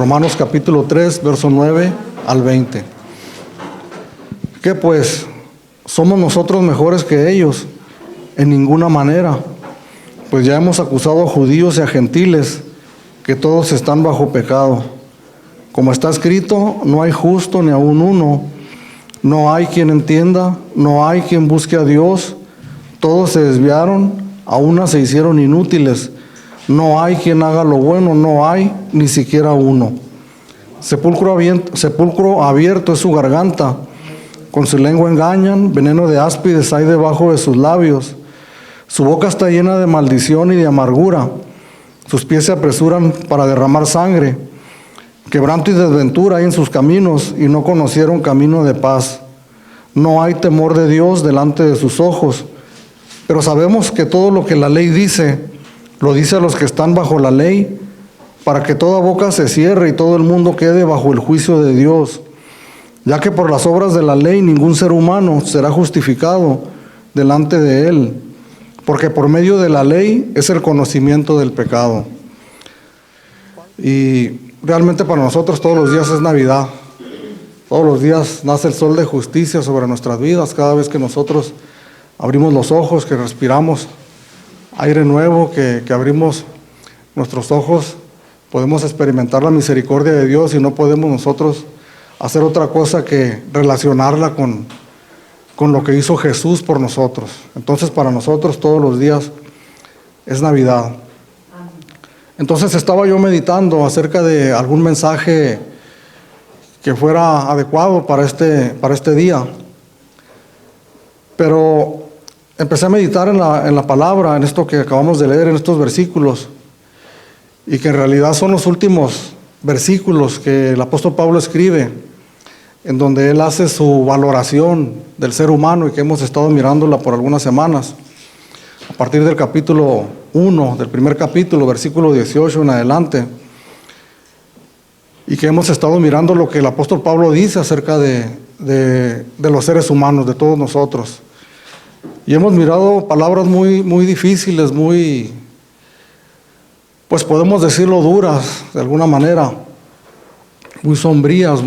Romanos capítulo 3, verso 9 al 20. ¿Qué pues? ¿Somos nosotros mejores que ellos? En ninguna manera. Pues ya hemos acusado a judíos y a gentiles, que todos están bajo pecado. Como está escrito, no hay justo ni aun uno, no hay quien entienda, no hay quien busque a Dios. Todos se desviaron, a una se hicieron inútiles. No hay quien haga lo bueno, no hay ni siquiera uno. Sepulcro abierto es su garganta, con su lengua engañan, veneno de áspides hay debajo de sus labios. Su boca está llena de maldición y de amargura. Sus pies se apresuran para derramar sangre. Quebranto y desventura hay en sus caminos, y no conocieron camino de paz. No hay temor de Dios delante de sus ojos. Pero sabemos que todo lo que la ley dice, lo dice a los que están bajo la ley, para que toda boca se cierre y todo el mundo quede bajo el juicio de Dios. Ya que por las obras de la ley ningún ser humano será justificado delante de él, porque por medio de la ley es el conocimiento del pecado. Y realmente para nosotros todos los días es Navidad. Todos los días nace el sol de justicia sobre nuestras vidas. Cada vez que nosotros abrimos los ojos, que respiramos aire nuevo, que abrimos nuestros ojos, podemos experimentar la misericordia de Dios y no podemos nosotros hacer otra cosa que relacionarla con lo que hizo Jesús por nosotros. Entonces para nosotros todos los días es Navidad. Entonces estaba yo meditando acerca de algún mensaje que fuera adecuado para este día. Pero empecé a meditar en la palabra, en esto que acabamos de leer, en estos versículos, y que en realidad son los últimos versículos que el apóstol Pablo escribe, en donde él hace su valoración del ser humano y que hemos estado mirándola por algunas semanas, a partir del capítulo 1, del primer capítulo, versículo 18 en adelante, y que hemos estado mirando lo que el apóstol Pablo dice acerca de los seres humanos, de todos nosotros. Y hemos mirado palabras muy, muy difíciles, pues podemos decirlo duras, de alguna manera, muy sombrías,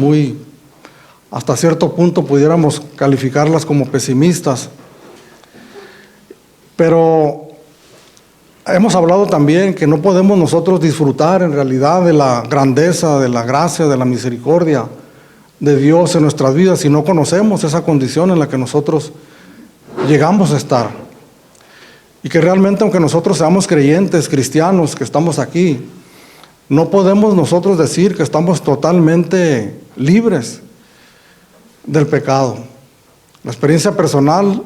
hasta cierto punto pudiéramos calificarlas como pesimistas. Pero hemos hablado también que no podemos nosotros disfrutar en realidad de la grandeza, de la gracia, de la misericordia de Dios en nuestras vidas si no conocemos esa condición en la que nosotros llegamos a estar. Y que realmente, aunque nosotros seamos creyentes, cristianos, que estamos aquí, no podemos nosotros decir que estamos totalmente libres del pecado. La experiencia personal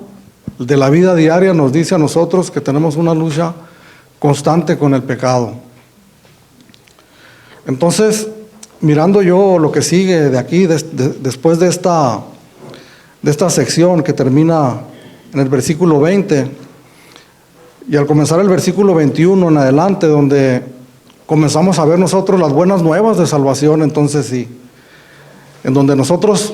de la vida diaria nos dice a nosotros que tenemos una lucha constante con el pecado. Entonces, mirando yo lo que sigue de aquí, después de esta sección que termina en el versículo 20, y al comenzar el versículo 21 en adelante, donde comenzamos a ver nosotros las buenas nuevas de salvación, entonces sí, en donde nosotros,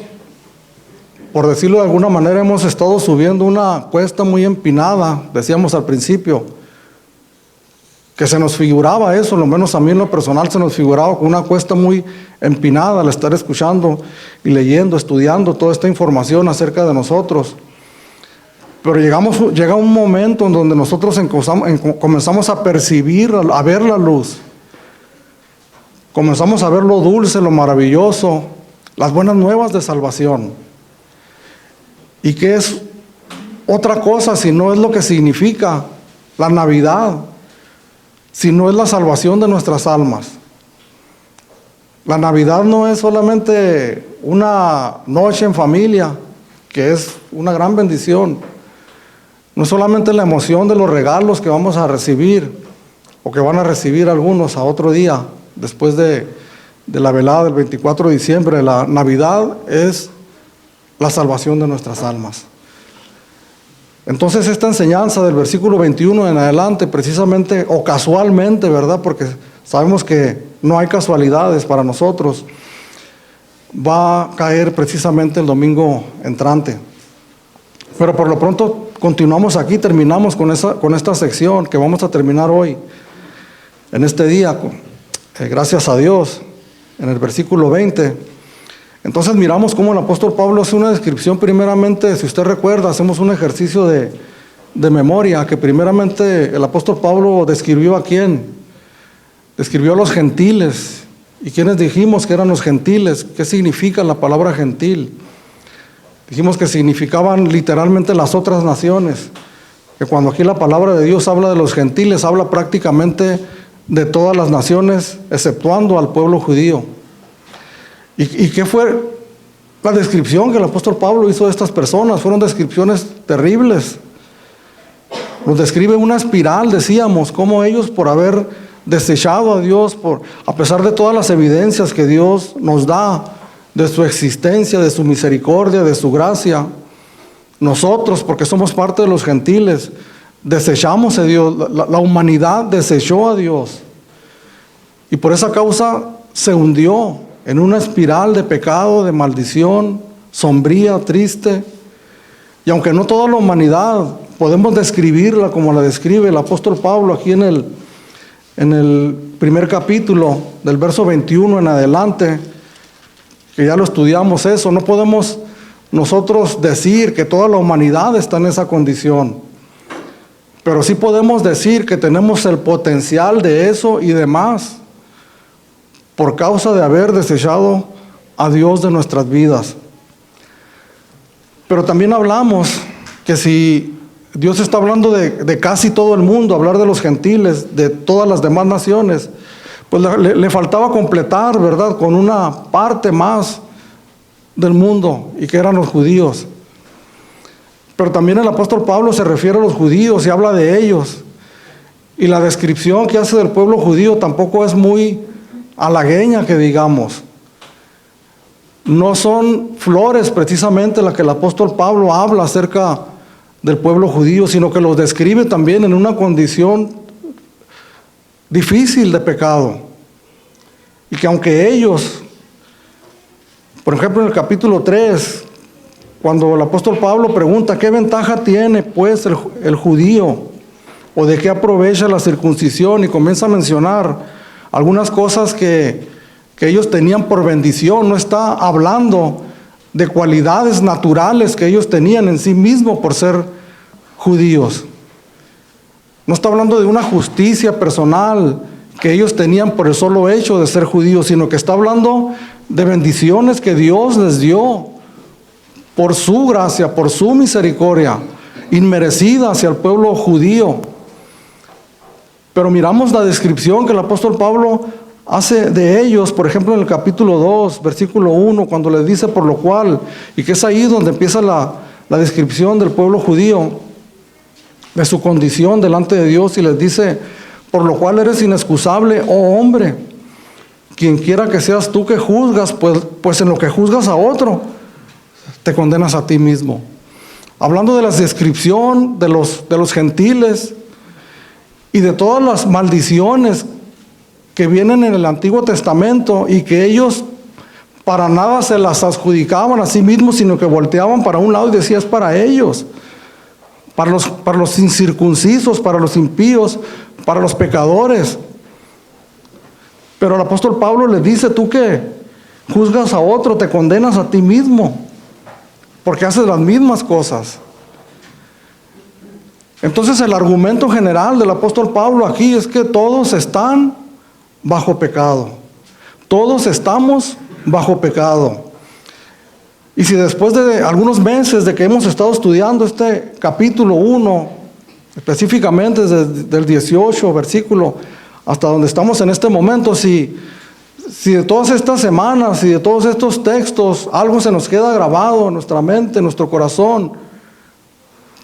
por decirlo de alguna manera, hemos estado subiendo una cuesta muy empinada. Decíamos al principio que se nos figuraba eso, lo menos a mí en lo personal se nos figuraba una cuesta muy empinada al estar escuchando y leyendo, estudiando toda esta información acerca de nosotros. Pero llega un momento en donde nosotros comenzamos a percibir, a ver la luz. Comenzamos a ver lo dulce, lo maravilloso, las buenas nuevas de salvación. ¿Y qué es otra cosa si no es lo que significa la Navidad? Si no es la salvación de nuestras almas. La Navidad no es solamente una noche en familia, que es una gran bendición. No es solamente la emoción de los regalos que vamos a recibir, o que van a recibir algunos a otro día, después de la velada del 24 de diciembre. La Navidad es la salvación de nuestras almas. Entonces esta enseñanza del versículo 21 en adelante, precisamente o casualmente, ¿verdad? Porque sabemos que no hay casualidades para nosotros, va a caer precisamente el domingo entrante. Pero por lo pronto continuamos aquí, terminamos con esta sección que vamos a terminar hoy, en este día, gracias a Dios. en el versículo 20. Entonces miramos cómo el apóstol Pablo hace una descripción. Primeramente, si usted recuerda, hacemos un ejercicio de memoria, que primeramente el apóstol Pablo describió a quién. Describió a los gentiles. ¿Y quiénes dijimos que eran los gentiles? ¿Qué significa la palabra gentil? Dijimos que significaban literalmente las otras naciones. Que cuando aquí la palabra de Dios habla de los gentiles, habla prácticamente de todas las naciones, exceptuando al pueblo judío. ¿Y qué fue la descripción que el apóstol Pablo hizo de estas personas? Fueron descripciones terribles. Nos describe una espiral, decíamos, cómo ellos, por haber desechado a Dios, a pesar de todas las evidencias que Dios nos da de su existencia, de su misericordia, de su gracia, nosotros, porque somos parte de los gentiles, desechamos a Dios. La humanidad desechó a Dios, y por esa causa se hundió en una espiral de pecado, de maldición, sombría, triste. Y aunque no toda la humanidad podemos describirla como la describe el apóstol Pablo aquí en el primer capítulo, del verso 21 en adelante, que ya lo estudiamos eso, no podemos nosotros decir que toda la humanidad está en esa condición. Pero sí podemos decir que tenemos el potencial de eso y de más, por causa de haber desechado a Dios de nuestras vidas. Pero también hablamos que si Dios está hablando de casi todo el mundo, hablar de los gentiles, de todas las demás naciones, pues le faltaba completar, ¿verdad?, con una parte más del mundo, y que eran los judíos. Pero también el apóstol Pablo se refiere a los judíos y habla de ellos. Y la descripción que hace del pueblo judío tampoco es muy halagueña, que digamos. No son flores precisamente las que el apóstol Pablo habla acerca del pueblo judío, sino que los describe también en una condición difícil de pecado. Y que aunque ellos, por ejemplo en el capítulo 3, cuando el apóstol Pablo pregunta ¿qué ventaja tiene pues el judío? ¿O de qué aprovecha la circuncisión? Y comienza a mencionar algunas cosas que ellos tenían por bendición. No está hablando de cualidades naturales que ellos tenían en sí mismos por ser judíos. No está hablando de una justicia personal que ellos tenían por el solo hecho de ser judíos, sino que está hablando de bendiciones que Dios les dio por su gracia, por su misericordia, inmerecida hacia el pueblo judío. Pero miramos la descripción que el apóstol Pablo hace de ellos, por ejemplo en el capítulo 2, versículo 1, cuando les dice por lo cual, y que es ahí donde empieza la descripción del pueblo judío, de su condición delante de Dios, y les dice, por lo cual eres inexcusable, oh hombre, quien quiera que seas tú que juzgas, pues en lo que juzgas a otro, te condenas a ti mismo. Hablando de la descripción de los gentiles y de todas las maldiciones que vienen en el Antiguo Testamento, y que ellos para nada se las adjudicaban a sí mismos, sino que volteaban para un lado y decían es para ellos, para los incircuncisos, para los impíos, para los pecadores. Pero el apóstol Pablo les dice, tú que juzgas a otro, te condenas a ti mismo, porque haces las mismas cosas. Entonces el argumento general del apóstol Pablo aquí es que todos están bajo pecado. Todos estamos bajo pecado. Y si después de algunos meses de que hemos estado estudiando este capítulo 1, específicamente desde el 18 versículo hasta donde estamos en este momento, si de todas estas semanas y de todos estos textos algo se nos queda grabado en nuestra mente, en nuestro corazón,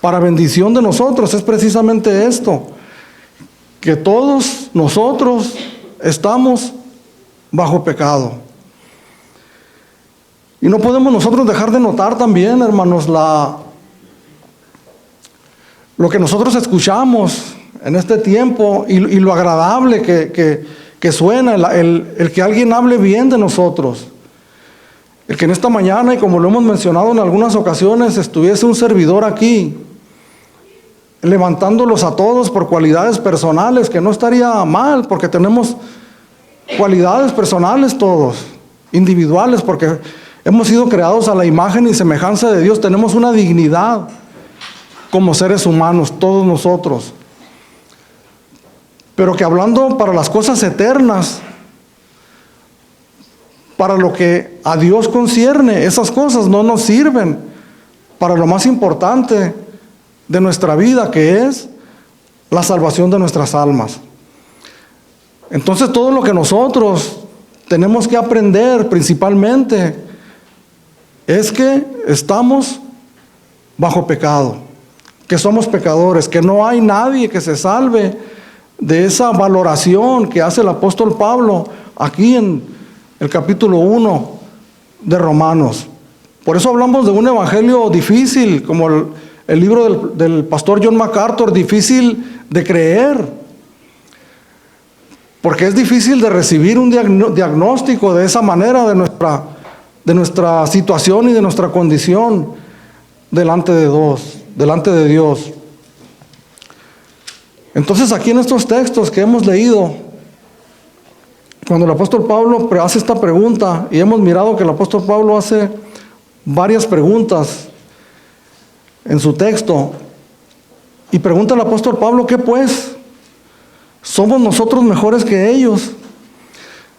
para bendición de nosotros, es precisamente esto, que todos nosotros estamos bajo pecado. Y no podemos nosotros dejar de notar también, hermanos, lo que nosotros escuchamos en este tiempo y lo agradable que suena, el que alguien hable bien de nosotros. El que en esta mañana, y como lo hemos mencionado en algunas ocasiones, estuviese un servidor aquí, levantándolos a todos por cualidades personales, que no estaría mal, porque tenemos cualidades personales todos, individuales, porque hemos sido creados a la imagen y semejanza de Dios. Tenemos una dignidad como seres humanos, todos nosotros. Pero que hablando para las cosas eternas, para lo que a Dios concierne, esas cosas no nos sirven para lo más importante de nuestra vida, que es la salvación de nuestras almas. Entonces todo lo que nosotros tenemos que aprender principalmente es que estamos bajo pecado, que somos pecadores, que no hay nadie que se salve de esa valoración que hace el apóstol Pablo aquí en el capítulo 1 de Romanos. Por eso hablamos de un evangelio difícil, como el libro del pastor John MacArthur, difícil de creer, porque es difícil de recibir un diagnóstico de esa manera de nuestra situación y de nuestra condición delante de Dios. Entonces aquí en estos textos que hemos leído, cuando el apóstol Pablo hace esta pregunta, y hemos mirado que el apóstol Pablo hace varias preguntas en su texto, y pregunta el apóstol Pablo, ¿qué pues? ¿Somos nosotros mejores que ellos?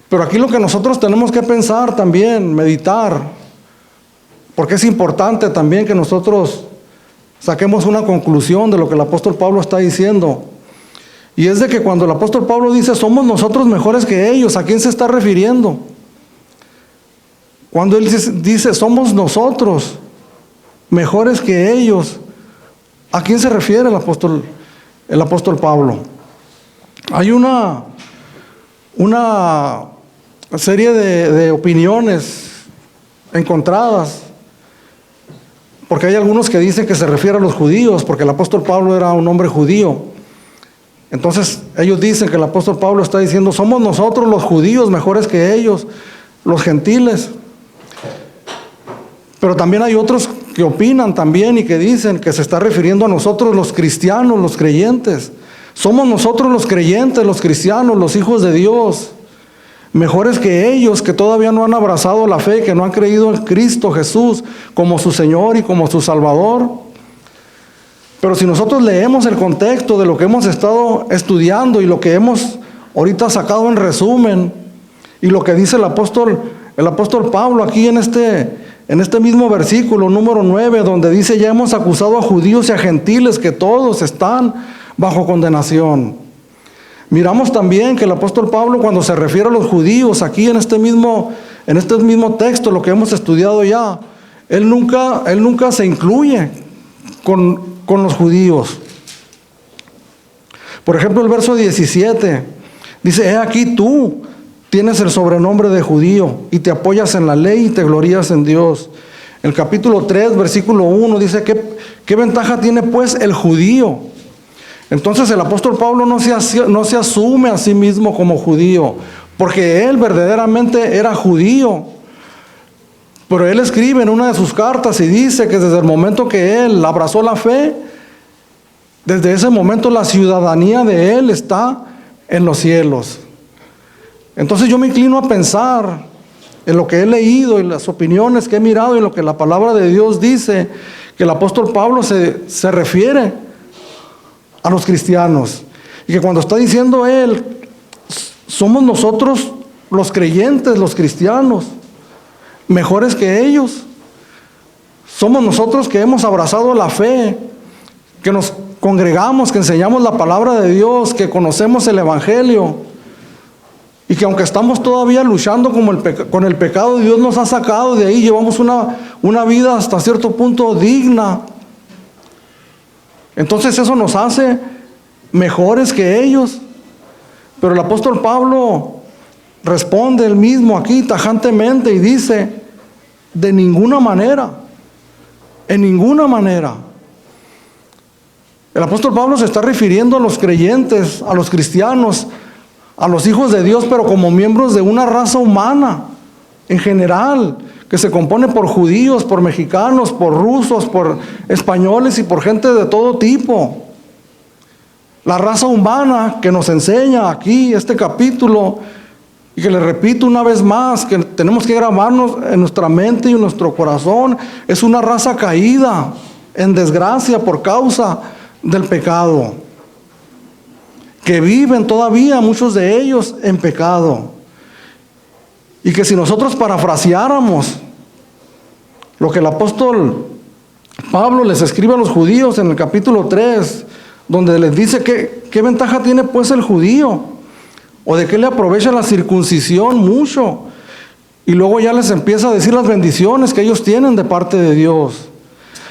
Pero aquí lo que nosotros tenemos que pensar también, meditar, porque es importante también que nosotros saquemos una conclusión de lo que el apóstol Pablo está diciendo. Y es de que cuando el apóstol Pablo dice, somos nosotros mejores que ellos, ¿a quién se está refiriendo? Cuando él dice, somos nosotros mejores que ellos, ¿a quién se refiere el apóstol Pablo? Hay una serie de opiniones encontradas, porque hay algunos que dicen que se refiere a los judíos, porque el apóstol Pablo era un hombre judío. Entonces ellos dicen que el apóstol Pablo está diciendo, somos nosotros los judíos mejores que ellos, los gentiles. Pero también hay otros que opinan también y que dicen que se está refiriendo a nosotros los cristianos, los creyentes. Somos nosotros los creyentes, los cristianos, los hijos de Dios, mejores que ellos que todavía no han abrazado la fe, que no han creído en Cristo Jesús como su Señor y como su Salvador. Pero si nosotros leemos el contexto de lo que hemos estado estudiando y lo que hemos ahorita sacado en resumen, y lo que dice el apóstol Pablo aquí en este mismo versículo número 9, donde dice, ya hemos acusado a judíos y a gentiles que todos están bajo condenación. Miramos también que el apóstol Pablo, cuando se refiere a los judíos aquí en este mismo texto, lo que hemos estudiado ya, él nunca se incluye con los judíos. Por ejemplo, el verso 17 dice, he aquí tú tienes el sobrenombre de judío y te apoyas en la ley y te glorías en Dios. El capítulo 3, versículo 1 dice, ¿qué ventaja tiene pues el judío? Entonces el apóstol Pablo no se asume a sí mismo como judío, porque él verdaderamente era judío. Pero él escribe en una de sus cartas y dice que desde el momento que él abrazó la fe, desde ese momento la ciudadanía de él está en los cielos. Entonces yo me inclino a pensar en lo que he leído y las opiniones que he mirado y lo que la palabra de Dios dice, que el apóstol Pablo se refiere a los cristianos. Y que cuando está diciendo él, somos nosotros los creyentes, los cristianos, mejores que ellos. Somos nosotros que hemos abrazado la fe, que nos congregamos, que enseñamos la palabra de Dios, que conocemos el evangelio, y que aunque estamos todavía luchando con el pecado, Dios nos ha sacado de ahí, llevamos una vida hasta cierto punto digna. Entonces eso nos hace mejores que ellos. Pero el apóstol Pablo responde él mismo aquí tajantemente y dice, de ninguna manera, en ninguna manera. El apóstol Pablo se está refiriendo a los creyentes, a los cristianos, a los hijos de Dios, pero como miembros de una raza humana en general, que se compone por judíos, por mexicanos, por rusos, por españoles y por gente de todo tipo. La raza humana que nos enseña aquí este capítulo Y que le repito una vez más, que tenemos que grabarnos en nuestra mente y en nuestro corazón, es una raza caída, en desgracia por causa del pecado. Que viven todavía muchos de ellos en pecado. Y que si nosotros parafraseáramos lo que el apóstol Pablo les escribe a los judíos en el capítulo 3, donde les dice qué ventaja tiene pues el judío, o de qué le aprovecha la circuncisión mucho, y luego ya les empieza a decir las bendiciones que ellos tienen de parte de Dios.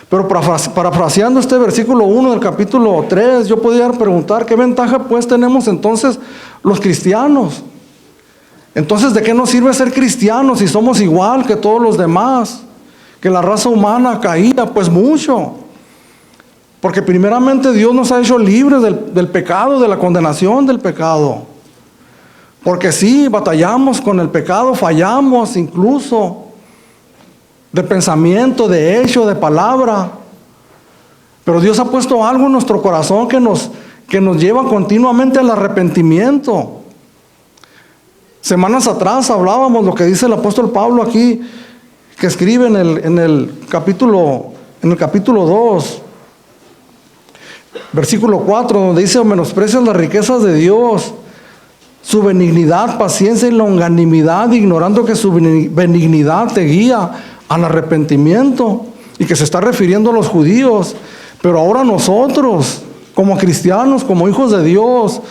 Pero parafraseando este versículo 1 del capítulo 3, yo podría preguntar, ¿qué ventaja pues tenemos entonces los cristianos? Entonces, ¿de qué nos sirve ser cristianos si somos igual que todos los demás? Que la raza humana caía, pues mucho. Porque primeramente Dios nos ha hecho libres del pecado, de la condenación del pecado. Porque sí, batallamos con el pecado, fallamos incluso de pensamiento, de hecho, de palabra. Pero Dios ha puesto algo en nuestro corazón que nos lleva continuamente al arrepentimiento. Semanas atrás hablábamos lo que dice el apóstol Pablo aquí, que escribe en el capítulo 2, versículo 4, donde dice: menosprecias las riquezas de Dios, su benignidad, paciencia y longanimidad, ignorando que su benignidad te guía al arrepentimiento, y que se está refiriendo a los judíos. Pero ahora nosotros, como cristianos, como hijos de Dios,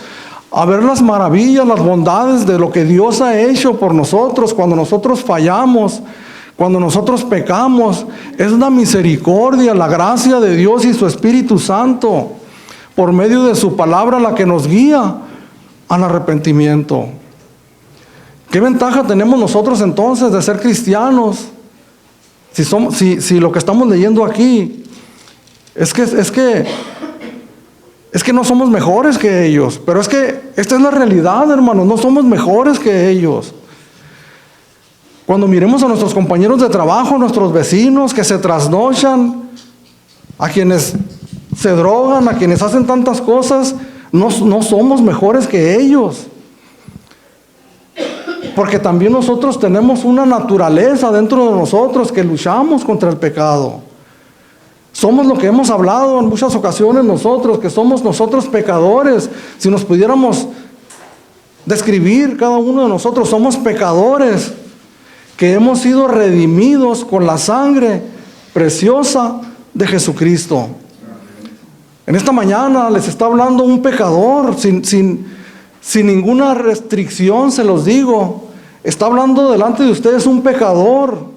a ver las maravillas, las bondades de lo que Dios ha hecho por nosotros cuando nosotros fallamos, cuando nosotros pecamos. Es la misericordia, la gracia de Dios y su Espíritu Santo, por medio de su palabra, la que nos guía al arrepentimiento. ¿Qué ventaja tenemos nosotros entonces de ser cristianos? Si lo que estamos leyendo aquí es que no somos mejores que ellos. Pero es que esta es la realidad, hermanos, no somos mejores que ellos. Cuando miremos a nuestros compañeros de trabajo, nuestros vecinos que se trasnochan, a quienes se drogan, a quienes hacen tantas cosas, no somos mejores que ellos. Porque también nosotros tenemos una naturaleza dentro de nosotros que luchamos contra el pecado. Somos lo que hemos hablado en muchas ocasiones nosotros, que somos nosotros pecadores. Si nos pudiéramos describir cada uno de nosotros, somos pecadores que hemos sido redimidos con la sangre preciosa de Jesucristo. En esta mañana les está hablando un pecador, sin ninguna restricción se los digo. Está hablando delante de ustedes un pecador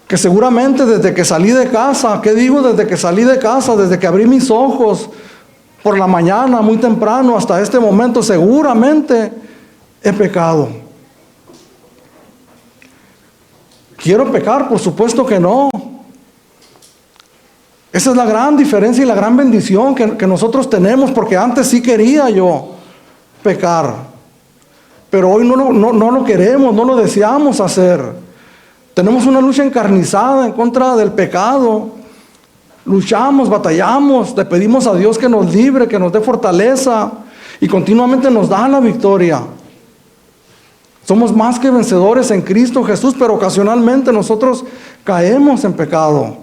que seguramente desde que salí de casa, ¿qué digo? Desde que salí de casa, desde que abrí mis ojos por la mañana, muy temprano, hasta este momento, seguramente he pecado. ¿Quiero pecar? Por supuesto que no. Esa es la gran diferencia y la gran bendición que nosotros tenemos, porque antes sí quería yo pecar, pero hoy no lo queremos, no lo deseamos hacer. Tenemos una lucha encarnizada en contra del pecado. Luchamos, batallamos, le pedimos a Dios que nos libre, que nos dé fortaleza, y continuamente nos da la victoria. Somos más que vencedores en Cristo Jesús, pero ocasionalmente nosotros caemos en pecado.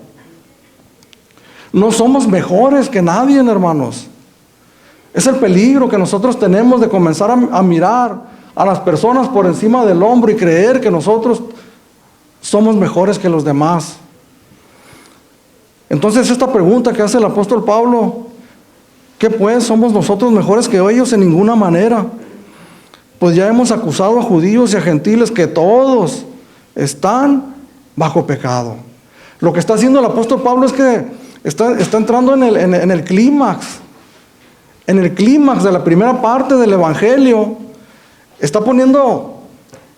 No somos mejores que nadie, hermanos. Es el peligro que nosotros tenemos de comenzar a mirar a las personas por encima del hombro y creer que nosotros somos mejores que los demás. Entonces esta pregunta que hace el apóstol Pablo, ¿qué pues? ¿Somos nosotros mejores que ellos? En ninguna manera. Pues ya hemos acusado a judíos y a gentiles que todos están bajo pecado. Lo que está haciendo el apóstol Pablo es que está entrando en el clímax. En el clímax de la primera parte del Evangelio. Está poniendo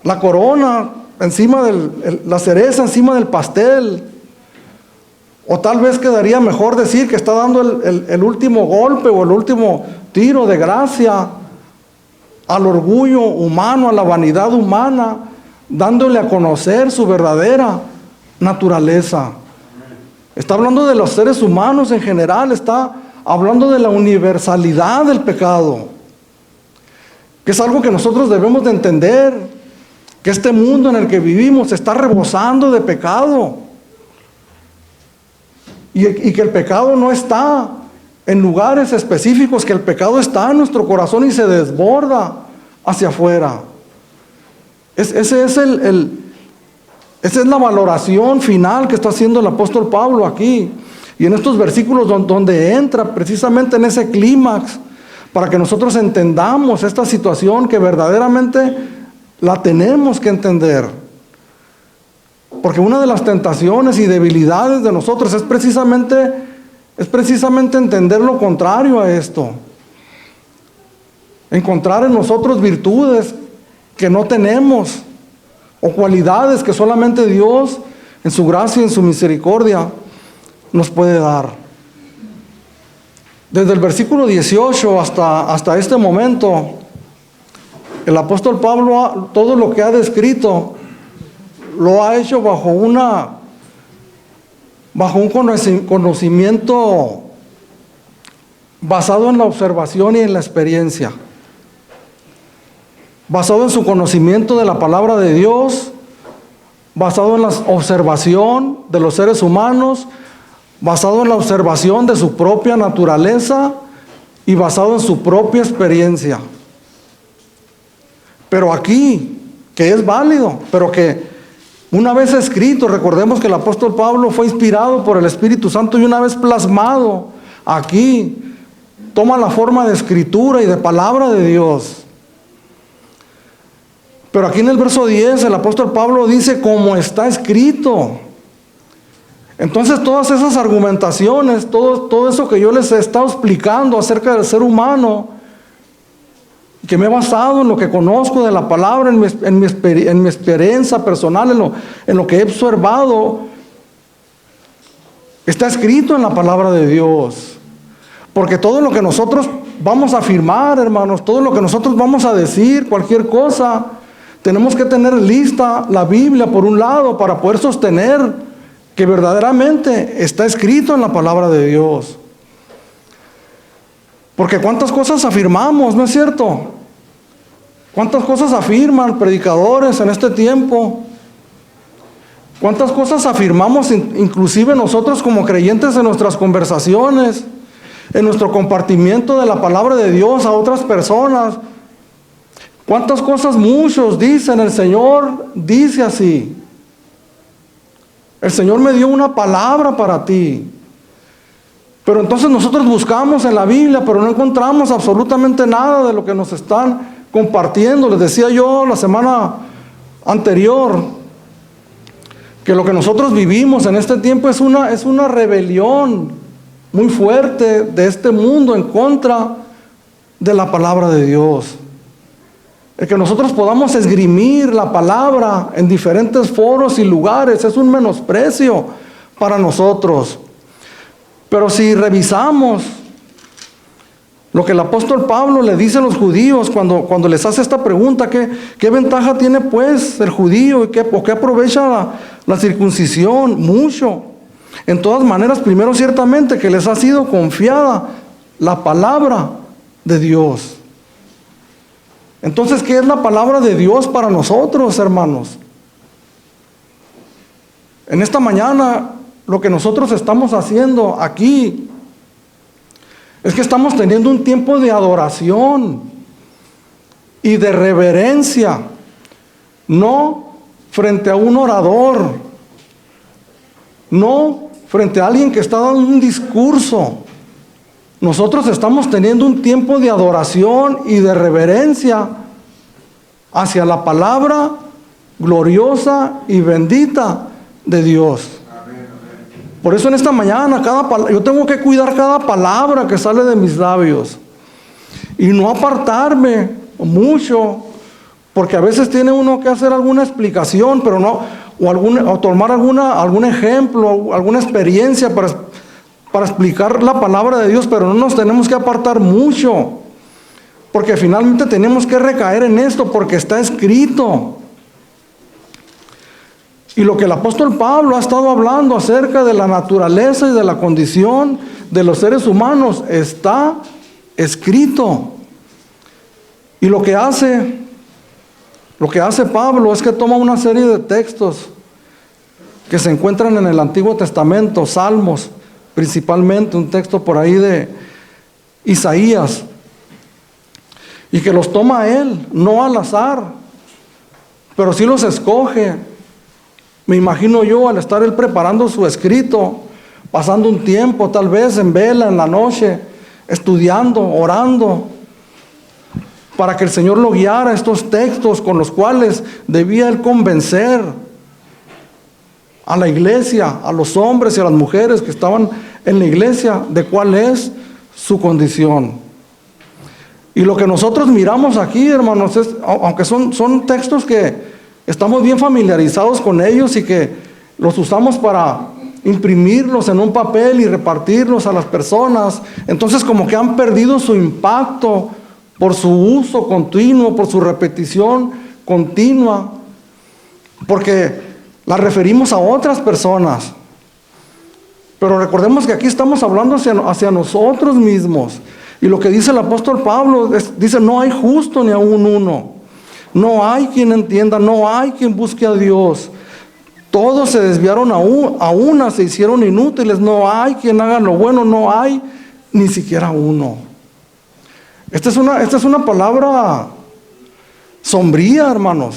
la corona encima la cereza encima del pastel. O tal vez quedaría mejor decir que está dando el último golpe o el último tiro de gracia al orgullo humano, a la vanidad humana, dándole a conocer su verdadera naturaleza. Está hablando de los seres humanos en general, está hablando de la universalidad del pecado. que es algo que nosotros debemos de entender, que este mundo en el que vivimos está rebosando de pecado, y que el pecado no está en lugares específicos, que el pecado está en nuestro corazón y se desborda hacia afuera. Esa es la valoración final que está haciendo el apóstol Pablo aquí. Y en estos versículos donde entra precisamente en ese clímax, para que nosotros entendamos esta situación que verdaderamente la tenemos que entender. Porque una de las tentaciones y debilidades de nosotros es precisamente entender lo contrario a esto. Encontrar en nosotros virtudes que no tenemos, o cualidades que solamente Dios, en su gracia y en su misericordia, nos puede dar. Desde el versículo 18 hasta este momento, el apóstol Pablo, todo lo que ha descrito, lo ha hecho bajo un conocimiento basado en la observación y en la experiencia, basado en su conocimiento de la palabra de Dios, basado en la observación de los seres humanos, basado en la observación de su propia naturaleza y basado en su propia experiencia. Pero aquí, que es válido, pero que una vez escrito, recordemos que el apóstol Pablo fue inspirado por el Espíritu Santo, y una vez plasmado aquí, toma la forma de escritura y de palabra de Dios. Pero aquí en el verso 10 el apóstol Pablo dice como está escrito. Entonces todas esas argumentaciones, todo eso que yo les he estado explicando acerca del ser humano, que me he basado en lo que conozco de la palabra, en mi experiencia personal, en lo que he observado, está escrito en la palabra de Dios. Porque todo lo que nosotros vamos a afirmar, hermanos, todo lo que nosotros vamos a decir, cualquier cosa, tenemos que tener lista la Biblia por un lado para poder sostener que verdaderamente está escrito en la palabra de Dios. Porque cuántas cosas afirmamos, ¿no es cierto? ¿Cuántas cosas afirman predicadores en este tiempo? ¿Cuántas cosas afirmamos inclusive nosotros como creyentes en nuestras conversaciones, en nuestro compartimiento de la palabra de Dios a otras personas? ¿Cuántas cosas muchos dicen? El Señor dice así. El Señor me dio una palabra para ti. Pero entonces nosotros buscamos en la Biblia, pero no encontramos absolutamente nada de lo que nos están compartiendo. Les decía yo la semana anterior que lo que nosotros vivimos en este tiempo es una rebelión muy fuerte de este mundo en contra de la palabra de Dios. El que nosotros podamos esgrimir la palabra en diferentes foros y lugares es un menosprecio para nosotros. Pero si revisamos lo que el apóstol Pablo le dice a los judíos cuando les hace esta pregunta, ¿qué ventaja tiene pues el judío y por qué aprovecha la circuncisión? Mucho. En todas maneras, primero ciertamente que les ha sido confiada la palabra de Dios. Entonces, ¿qué es la palabra de Dios para nosotros, hermanos? En esta mañana, lo que nosotros estamos haciendo aquí es que estamos teniendo un tiempo de adoración y de reverencia, no frente a un orador, no frente a alguien que está dando un discurso. Nosotros estamos teniendo un tiempo de adoración y de reverencia hacia la palabra gloriosa y bendita de Dios. Por eso en esta mañana yo tengo que cuidar cada palabra que sale de mis labios y no apartarme mucho, porque a veces tiene uno que hacer alguna explicación, pero no, o tomar algún ejemplo, alguna experiencia para explicar la palabra de Dios, pero no nos tenemos que apartar mucho, porque finalmente tenemos que recaer en esto, porque está escrito. Y lo que el apóstol Pablo ha estado hablando acerca de la naturaleza y de la condición de los seres humanos está escrito. Y lo que hace Pablo es que toma una serie de textos que se encuentran en el Antiguo Testamento, Salmos, principalmente un texto por ahí de Isaías, y que los toma él, no al azar, pero sí los escoge. Me imagino yo, al estar él preparando su escrito, pasando un tiempo tal vez en vela, en la noche, estudiando, orando, para que el Señor lo guiara a estos textos con los cuales debía él convencer a la iglesia, a los hombres y a las mujeres que estaban en la iglesia, de cuál es su condición. Y lo que nosotros miramos aquí, hermanos, aunque son textos que estamos bien familiarizados con ellos y que los usamos para imprimirlos en un papel y repartirlos a las personas, entonces como que han perdido su impacto por su uso continuo, por su repetición continua, porque la referimos a otras personas. Pero recordemos que aquí estamos hablando hacia nosotros mismos. Y lo que dice el apóstol Pablo, dice, no hay justo ni aún uno. No hay quien entienda, no hay quien busque a Dios. Todos se desviaron a una, se hicieron inútiles. No hay quien haga lo bueno, no hay ni siquiera uno. Esta es una palabra sombría, hermanos.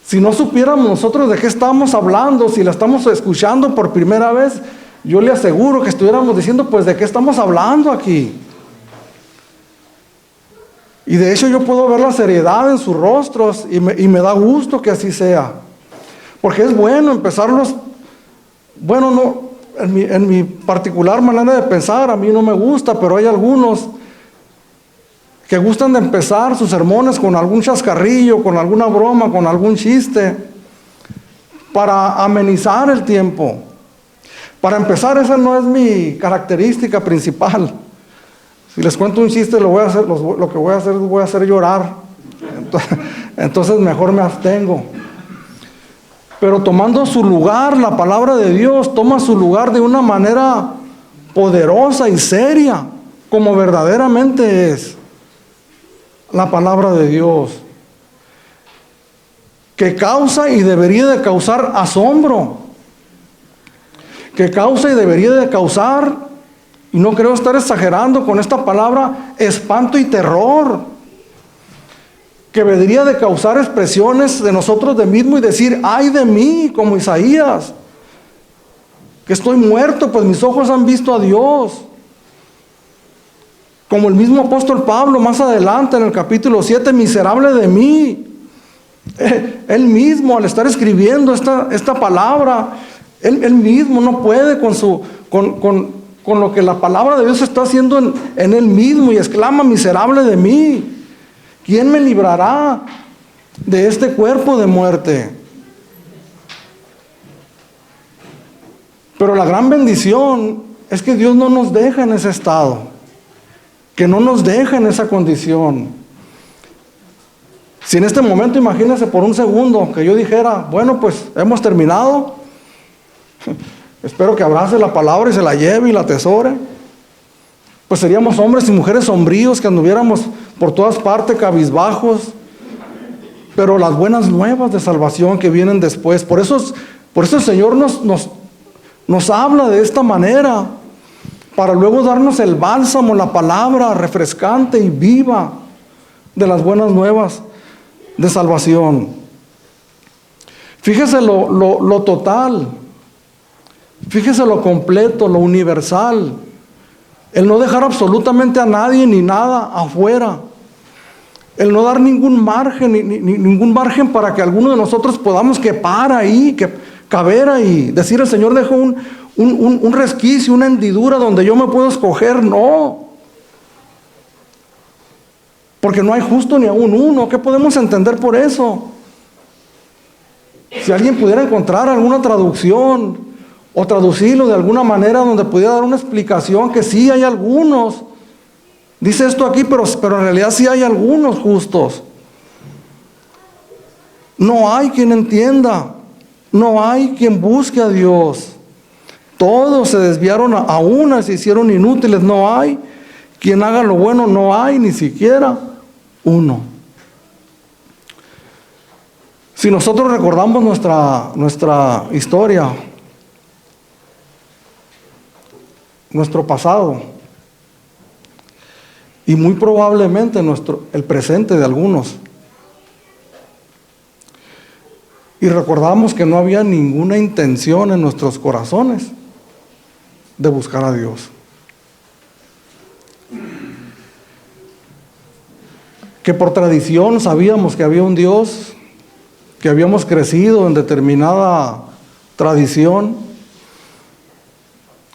Si no supiéramos nosotros de qué estamos hablando, si la estamos escuchando por primera vez, yo le aseguro que estuviéramos diciendo, pues, ¿de qué estamos hablando aquí? Y de hecho yo puedo ver la seriedad en sus rostros y me da gusto que así sea. Porque es bueno empezarlos, bueno, no, en mi particular manera de pensar, a mí no me gusta, pero hay algunos que gustan de empezar sus sermones con algún chascarrillo, con alguna broma, con algún chiste, para amenizar el tiempo. Para empezar, esa no es mi característica principal. Si les cuento un chiste, lo que voy a hacer llorar. Entonces mejor me abstengo. Pero tomando su lugar, la palabra de Dios toma su lugar de una manera poderosa y seria, como verdaderamente es la palabra de Dios, que causa y debería de causar asombro, que causa y debería de causar, y no creo estar exagerando con esta palabra, espanto y terror, que debería de causar expresiones de nosotros de mismo y decir, ay de mí, como Isaías, que estoy muerto, pues mis ojos han visto a Dios. Como el mismo apóstol Pablo más adelante en el capítulo 7, miserable de mí. Él mismo al estar escribiendo esta palabra, él mismo no puede con lo que la palabra de Dios está haciendo en él mismo y exclama, miserable de mí. ¿Quién me librará de este cuerpo de muerte? Pero la gran bendición es que Dios no nos deja en ese estado, que no nos deja en esa condición. Si en este momento, imagínense por un segundo que yo dijera, bueno, pues hemos terminado, espero que abrace la palabra y se la lleve y la atesore, pues seríamos hombres y mujeres sombríos que anduviéramos por todas partes cabizbajos. Pero las buenas nuevas de salvación que vienen después, por eso el Señor nos habla de esta manera, para luego darnos el bálsamo, la palabra refrescante y viva de las buenas nuevas de salvación. Fíjese lo total, fíjese lo completo, lo universal, el no dejar absolutamente a nadie ni nada afuera, el no dar ningún margen, ningún margen para que alguno de nosotros podamos caber ahí, decir el Señor dejó un resquicio, una hendidura donde yo me puedo escoger. No, porque no hay justo ni aún uno. ¿Qué podemos entender por eso? Si alguien pudiera encontrar alguna traducción o traducirlo de alguna manera donde pudiera dar una explicación, que sí hay algunos, dice esto aquí, pero en realidad sí hay algunos justos. No hay quien entienda, no hay quien busque a Dios. Todos se desviaron a una, se hicieron inútiles. No hay quien haga lo bueno, no hay ni siquiera uno. Si nosotros recordamos nuestra historia, nuestro pasado, y muy probablemente el presente de algunos, y recordamos que no había ninguna intención en nuestros corazones de buscar a Dios. Que por tradición sabíamos que había un Dios, que habíamos crecido en determinada tradición.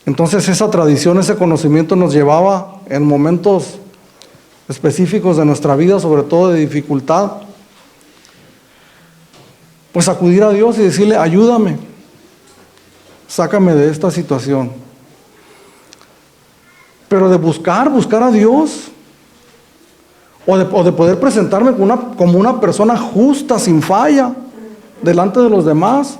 Entonces esa tradición, ese conocimiento nos llevaba en momentos específicos de nuestra vida, sobre todo de dificultad, pues acudir a Dios y decirle: ayúdame, sácame de esta situación. Pero de buscar a Dios, o de poder presentarme como una persona justa, sin falla, delante de los demás.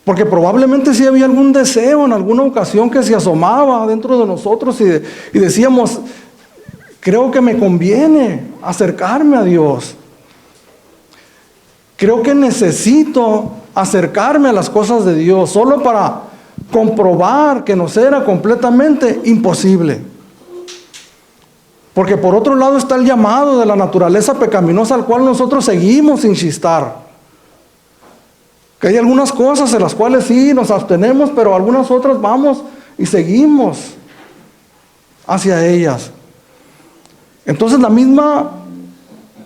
Porque probablemente sí había algún deseo en alguna ocasión que se asomaba dentro de nosotros y decíamos: creo que me conviene acercarme a Dios. Creo que necesito acercarme a las cosas de Dios, solo para comprobar que nos era completamente imposible. Porque por otro lado está el llamado de la naturaleza pecaminosa al cual nosotros seguimos sin chistar. Que hay algunas cosas en las cuales sí nos abstenemos, pero algunas otras vamos y seguimos hacia ellas. Entonces la misma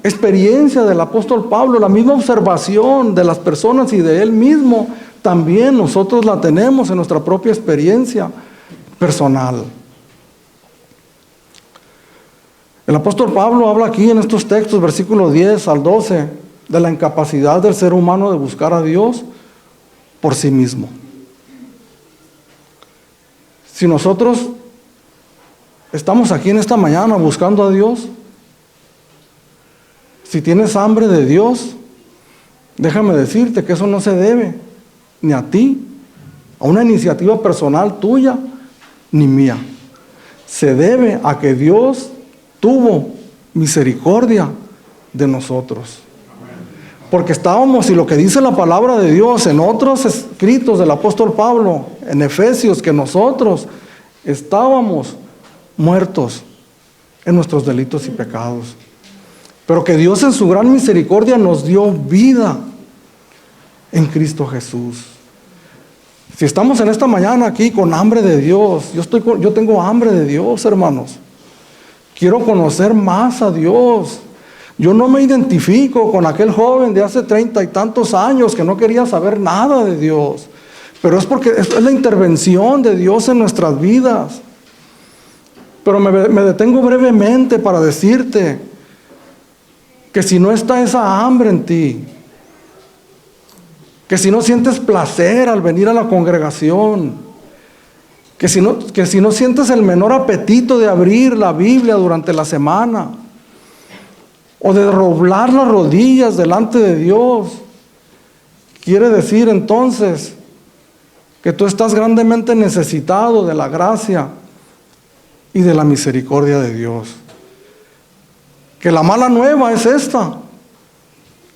experiencia del apóstol Pablo, la misma observación de las personas y de él mismo, también nosotros la tenemos en nuestra propia experiencia personal. El apóstol Pablo habla aquí en estos textos, versículos 10 al 12, de la incapacidad del ser humano de buscar a Dios por sí mismo. Si nosotros estamos aquí en esta mañana buscando a Dios, si tienes hambre de Dios, déjame decirte que eso no se debe ni a ti, a una iniciativa personal tuya, ni mía. Se debe a que Dios tuvo misericordia de nosotros. Porque estábamos, y lo que dice la palabra de Dios en otros escritos del apóstol Pablo, en Efesios, que nosotros estábamos muertos en nuestros delitos y pecados. Pero que Dios en su gran misericordia nos dio vida en Cristo Jesús. Si estamos en esta mañana aquí con hambre de Dios, yo tengo hambre de Dios, hermanos. Quiero conocer más a Dios. Yo no me identifico con aquel joven de hace 30 y tantos años que no quería saber nada de Dios. Pero es porque es la intervención de Dios en nuestras vidas. Pero me detengo brevemente para decirte que si no está esa hambre en ti, que si no sientes placer al venir a la congregación, que si no sientes el menor apetito de abrir la Biblia durante la semana, o de doblar las rodillas delante de Dios, quiere decir entonces que tú estás grandemente necesitado de la gracia y de la misericordia de Dios. Que la mala nueva es esta,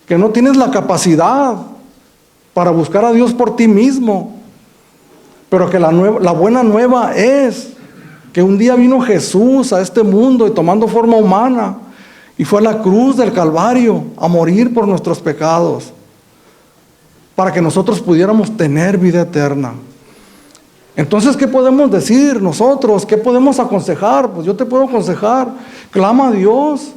que no tienes la capacidad para buscar a Dios por ti mismo, pero que la buena nueva es que un día vino Jesús a este mundo y tomando forma humana, y fue a la cruz del Calvario a morir por nuestros pecados, para que nosotros pudiéramos tener vida eterna. Entonces, ¿qué podemos decir nosotros? ¿Qué podemos aconsejar? Pues yo te puedo aconsejar: clama a Dios.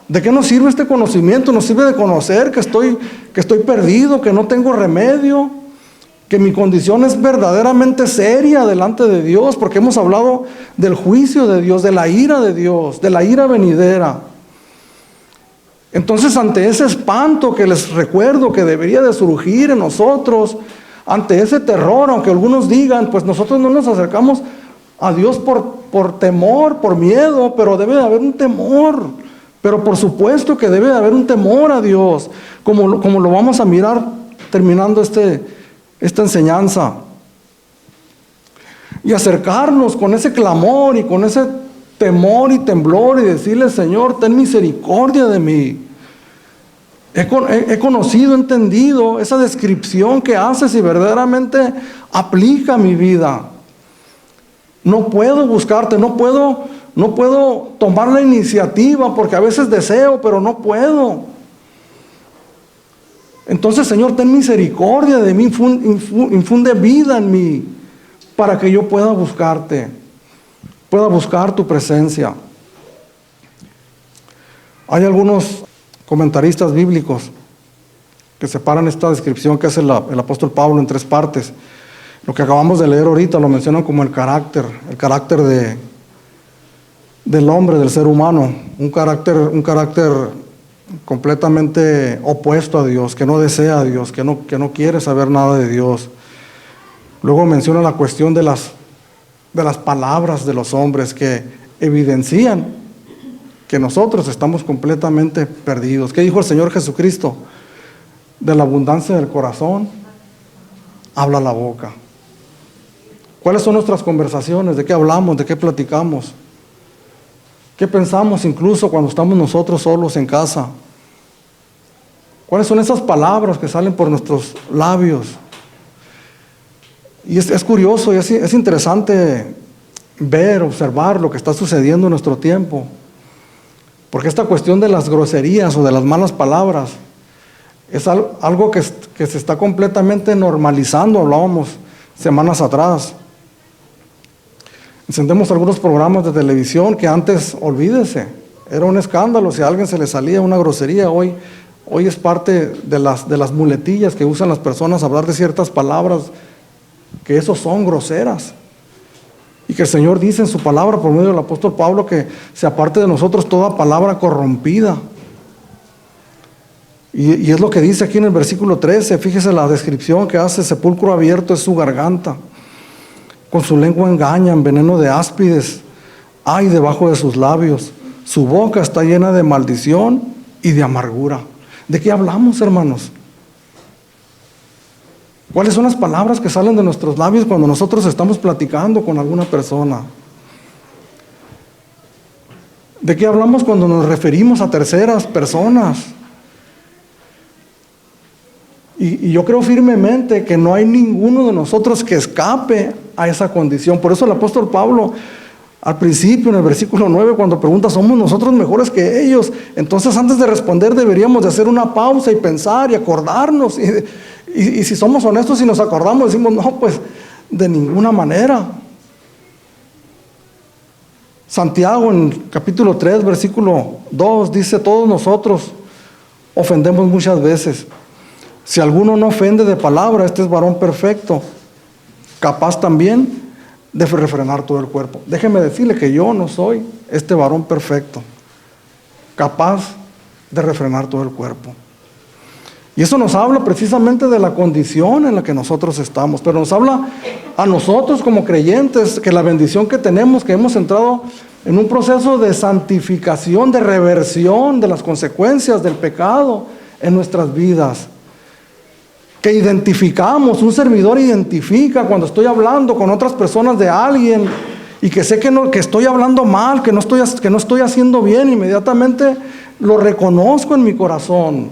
¿De qué nos sirve este conocimiento? Nos sirve de conocer que estoy perdido, que no tengo remedio, que mi condición es verdaderamente seria delante de Dios, porque hemos hablado del juicio de Dios, de la ira de Dios, de la ira venidera. Entonces, ante ese espanto que les recuerdo que debería de surgir en nosotros, ante ese terror, aunque algunos digan, pues nosotros no nos acercamos a Dios por temor, por miedo, pero debe de haber un temor. Pero por supuesto que debe de haber un temor a Dios, como lo vamos a mirar terminando esta enseñanza. Y acercarnos con ese clamor y con ese temor y temblor y decirle, Señor, ten misericordia de mí. He conocido, he entendido esa descripción que haces y verdaderamente aplica a mi vida. No puedo buscarte, no puedo tomar la iniciativa porque a veces deseo, pero no puedo. Entonces, Señor, ten misericordia de mí, infunde vida en mí para que yo pueda buscarte, pueda buscar tu presencia. Hay algunos comentaristas bíblicos que separan esta descripción que hace el apóstol Pablo en 3 partes. Lo que acabamos de leer ahorita lo mencionan como el carácter del hombre, del ser humano, un carácter completamente opuesto a Dios, que no desea a Dios, que no quiere saber nada de Dios. Luego menciona la cuestión de las palabras de los hombres que evidencian que nosotros estamos completamente perdidos. ¿Qué dijo el Señor Jesucristo? De la abundancia del corazón habla la boca. ¿Cuáles son nuestras conversaciones? ¿De qué hablamos? ¿De qué platicamos? ¿Qué pensamos incluso cuando estamos nosotros solos en casa? ¿Cuáles son esas palabras que salen por nuestros labios? Y es curioso y es interesante ver, observar lo que está sucediendo en nuestro tiempo. Porque esta cuestión de las groserías o de las malas palabras es algo que se está completamente normalizando. Hablábamos semanas atrás. Encendemos algunos programas de televisión que antes, olvídese, era un escándalo si a alguien se le salía una grosería. Hoy es parte de las muletillas que usan las personas, hablar de ciertas palabras que esos son groseras. Y que el Señor dice en su palabra por medio del apóstol Pablo que se aparte de nosotros toda palabra corrompida. Y es lo que dice aquí en el versículo 13, fíjese la descripción que hace: sepulcro abierto es su garganta, con su lengua engañan, veneno de áspides hay debajo de sus labios, su boca está llena de maldición y de amargura. ¿De qué hablamos, hermanos? ¿Cuáles son las palabras que salen de nuestros labios cuando nosotros estamos platicando con alguna persona? ¿De qué hablamos cuando nos referimos a terceras personas? Y yo creo firmemente que no hay ninguno de nosotros que escape a esa condición. Por eso el apóstol Pablo, al principio, en el versículo 9, cuando pregunta, ¿somos nosotros mejores que ellos? Entonces, antes de responder, deberíamos de hacer una pausa y pensar y acordarnos. Y si somos honestos y nos acordamos, decimos, no, pues, de ninguna manera. Santiago, en capítulo 3, versículo 2, dice, todos nosotros ofendemos muchas veces. Si alguno no ofende de palabra, este es varón perfecto, capaz también de refrenar todo el cuerpo. Déjeme decirle que yo no soy este varón perfecto, capaz de refrenar todo el cuerpo. Y eso nos habla precisamente de la condición en la que nosotros estamos, pero nos habla a nosotros como creyentes que la bendición que tenemos, que hemos entrado en un proceso de santificación, de reversión de las consecuencias del pecado en nuestras vidas. Que identificamos, un servidor identifica cuando estoy hablando con otras personas de alguien y que sé que estoy hablando mal, que no estoy haciendo bien, inmediatamente lo reconozco en mi corazón.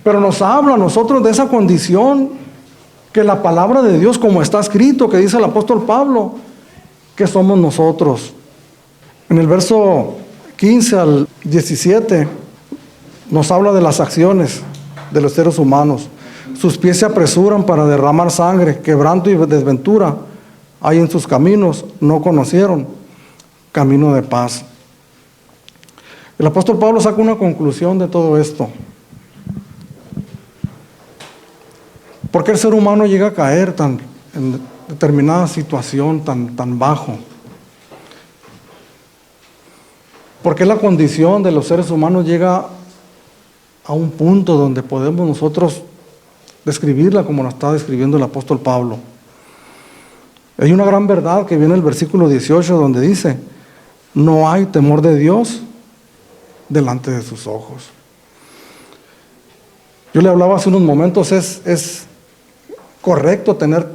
Pero nos habla a nosotros de esa condición que la palabra de Dios, como está escrito, que dice el apóstol Pablo, que somos nosotros. En el verso 15 al 17 nos habla de las acciones de los seres humanos. Sus pies se apresuran para derramar sangre, quebranto y desventura hay en sus caminos, no conocieron camino de paz. El apóstol Pablo saca una conclusión de todo esto. ¿Por qué el ser humano llega a caer en determinada situación tan bajo? ¿Por qué la condición de los seres humanos llega a un punto donde podemos nosotros describirla como la está describiendo el apóstol Pablo? Hay una gran verdad que viene en el versículo 18 donde dice, no hay temor de Dios delante de sus ojos. Yo le hablaba hace unos momentos, ¿es correcto tener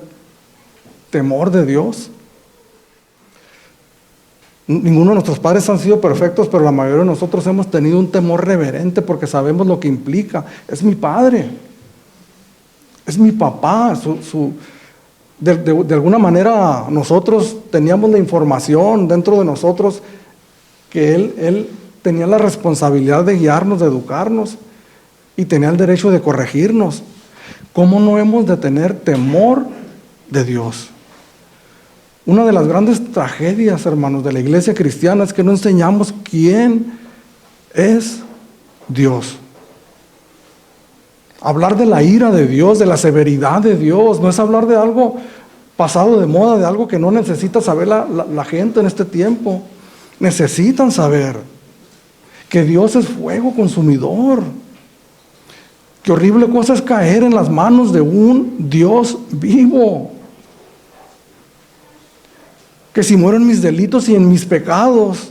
temor de Dios? Ninguno de nuestros padres han sido perfectos, pero la mayoría de nosotros hemos tenido un temor reverente porque sabemos lo que implica. Es mi padre, es mi papá. De alguna manera nosotros teníamos la información dentro de nosotros que él tenía la responsabilidad de guiarnos, de educarnos y tenía el derecho de corregirnos. ¿Cómo no hemos de tener temor de Dios? Una de las grandes tragedias, hermanos, de la iglesia cristiana es que no enseñamos quién es Dios. Hablar de la ira de Dios, de la severidad de Dios, no es hablar de algo pasado de moda, de algo que no necesita saber la gente en este tiempo. Necesitan saber que Dios es fuego consumidor. Qué horrible cosa es caer en las manos de un Dios vivo. Que si muero en mis delitos y en mis pecados,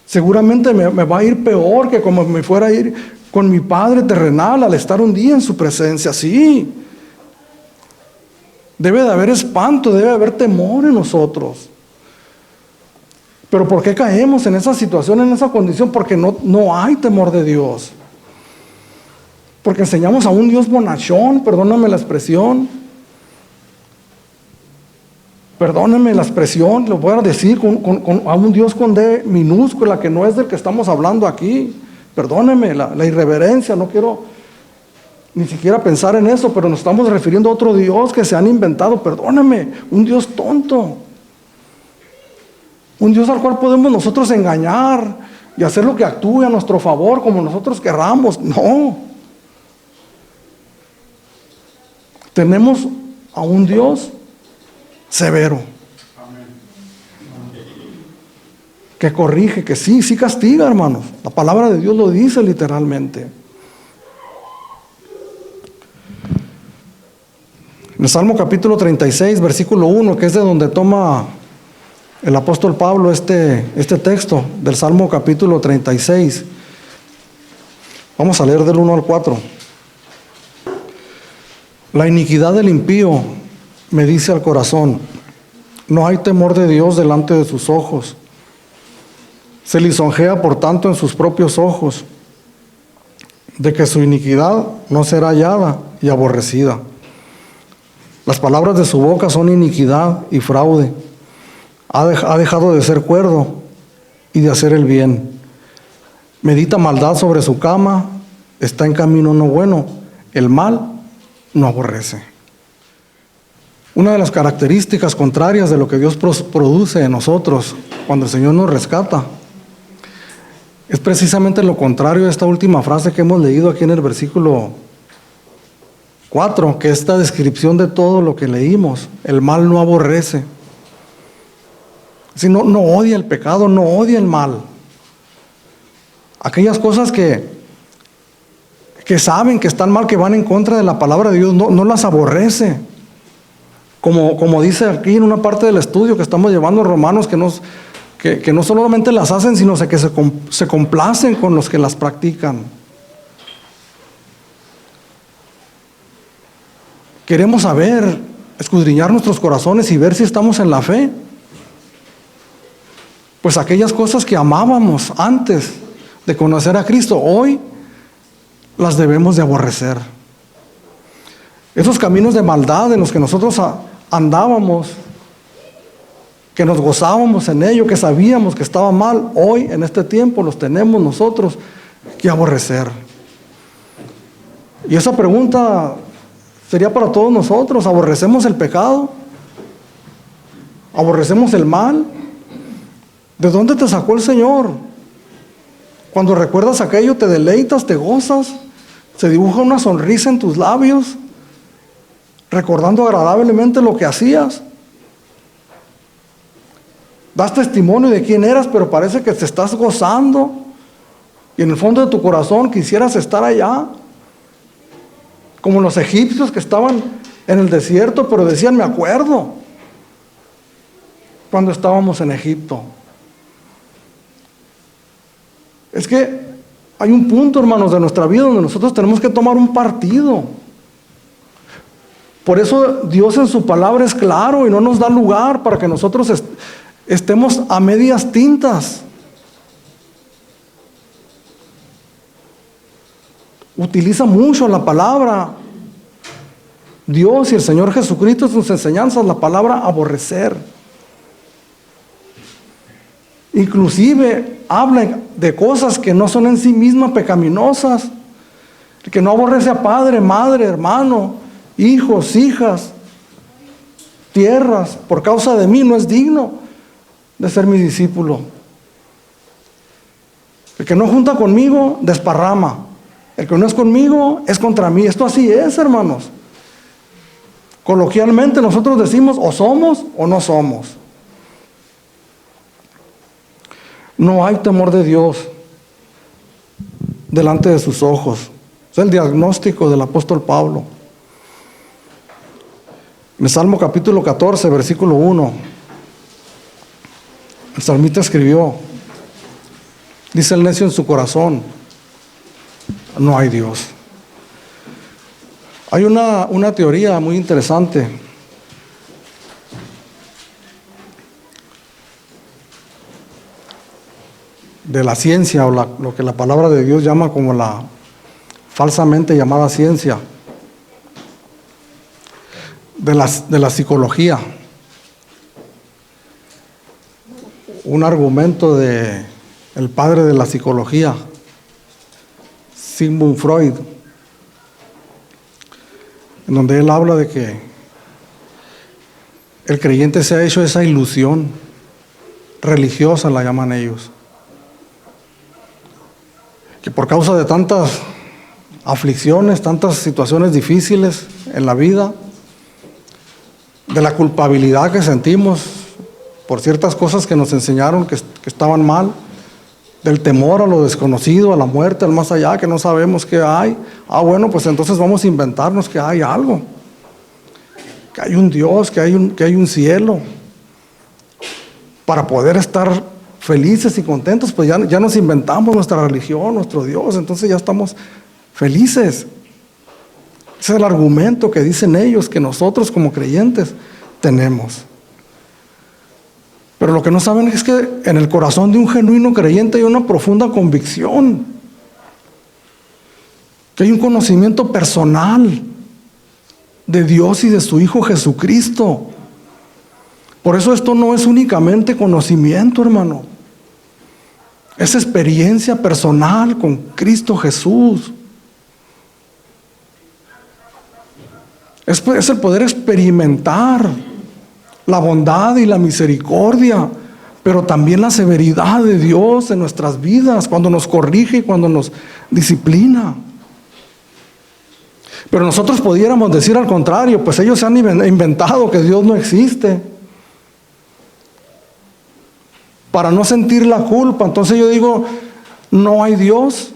seguramente me va a ir peor que como me fuera a ir con mi Padre terrenal al estar un día en su presencia. Sí, debe de haber espanto, debe de haber temor en nosotros. Pero ¿por qué caemos en esa situación, en esa condición? Porque no hay temor de Dios. Porque enseñamos a un Dios bonachón, perdóname la expresión. Perdónenme la expresión, lo voy a decir, a un Dios con D minúscula, que no es del que estamos hablando aquí. Perdónenme la irreverencia, no quiero ni siquiera pensar en eso, pero nos estamos refiriendo a otro Dios que se han inventado. Perdónenme, un Dios tonto. Un Dios al cual podemos nosotros engañar y hacer lo que actúe a nuestro favor como nosotros querramos. No. Tenemos a un Dios severo, que corrige, que sí castiga, hermanos. La palabra de Dios lo dice literalmente. En el Salmo capítulo 36, versículo 1, que es de donde toma el apóstol Pablo este texto del Salmo capítulo 36. Vamos a leer del 1 al 4. La iniquidad del impío me dice al corazón: no hay temor de Dios delante de sus ojos. Se lisonjea por tanto en sus propios ojos, de que su iniquidad no será hallada y aborrecida. Las palabras de su boca son iniquidad y fraude. Ha dejado de ser cuerdo y de hacer el bien. Medita maldad sobre su cama, está en camino no bueno. El mal no aborrece. Una de las características contrarias de lo que Dios produce en nosotros cuando el Señor nos rescata es precisamente lo contrario de esta última frase que hemos leído aquí en el versículo 4, que es esta descripción de todo lo que leímos. El mal no aborrece. Si no odia el pecado, no odia el mal. Aquellas cosas que saben que están mal, que van en contra de la palabra de Dios, no las aborrece. Como dice aquí en una parte del estudio que estamos llevando Romanos, que no solamente las hacen, sino que se complacen con los que las practican. Queremos saber, escudriñar nuestros corazones y ver si estamos en la fe. Pues aquellas cosas que amábamos antes de conocer a Cristo, hoy las debemos de aborrecer. Esos caminos de maldad en los que nosotros andábamos, que nos gozábamos en ello, que sabíamos que estaba mal, hoy en este tiempo los tenemos nosotros que aborrecer. Y esa pregunta sería para todos nosotros: ¿aborrecemos el pecado? ¿Aborrecemos el mal? ¿De dónde te sacó el Señor? Cuando recuerdas aquello, te deleitas, te gozas, se dibuja una sonrisa en tus labios, recordando agradablemente lo que hacías. Das testimonio de quién eras, pero parece que te estás gozando, y en el fondo de tu corazón quisieras estar allá, como los egipcios que estaban en el desierto, pero decían: me acuerdo cuando estábamos en Egipto. Es que hay un punto, hermanos, de nuestra vida donde nosotros tenemos que tomar un partido. Por eso Dios en su palabra es claro y no nos da lugar para que nosotros estemos a medias tintas. Utiliza mucho la palabra Dios y el Señor Jesucristo en sus enseñanzas, la palabra aborrecer. Inclusive habla de cosas que no son en sí mismas pecaminosas. El que no aborrece a padre, madre, hermano, hijos, hijas, tierras, por causa de mí, no es digno de ser mi discípulo. El que no junta conmigo, desparrama. El que no es conmigo, es contra mí. Esto así es, hermanos. Coloquialmente nosotros decimos o somos o no somos. No hay temor de Dios delante de sus ojos. Es el diagnóstico del apóstol Pablo. En el Salmo capítulo 14, versículo 1, el salmista escribió, dice el necio en su corazón, no hay Dios. Hay una teoría muy interesante de la ciencia, o lo que la palabra de Dios llama como la falsamente llamada ciencia, de la psicología. Un argumento de el padre de la psicología, Sigmund Freud, en donde él habla de que el creyente se ha hecho esa ilusión religiosa, la llaman ellos, que por causa de tantas aflicciones, tantas situaciones difíciles en la vida, de la culpabilidad que sentimos por ciertas cosas que nos enseñaron que estaban mal, del temor a lo desconocido, a la muerte, al más allá, que no sabemos qué hay. Bueno, pues entonces vamos a inventarnos que hay algo, que hay un Dios, que hay un cielo, para poder estar felices y contentos. Pues ya nos inventamos nuestra religión, nuestro Dios, entonces ya estamos felices. Ese es el argumento que dicen ellos que nosotros como creyentes tenemos. Pero lo que no saben es que en el corazón de un genuino creyente hay una profunda convicción, que hay un conocimiento personal de Dios y de su Hijo Jesucristo. Por eso esto no es únicamente conocimiento, hermano. Es experiencia personal con Cristo Jesús. Es el poder experimentar la bondad y la misericordia, pero también la severidad de Dios en nuestras vidas, cuando nos corrige y cuando nos disciplina. Pero nosotros pudiéramos decir al contrario, pues ellos se han inventado que Dios no existe, para no sentir la culpa. Entonces yo digo, no hay Dios,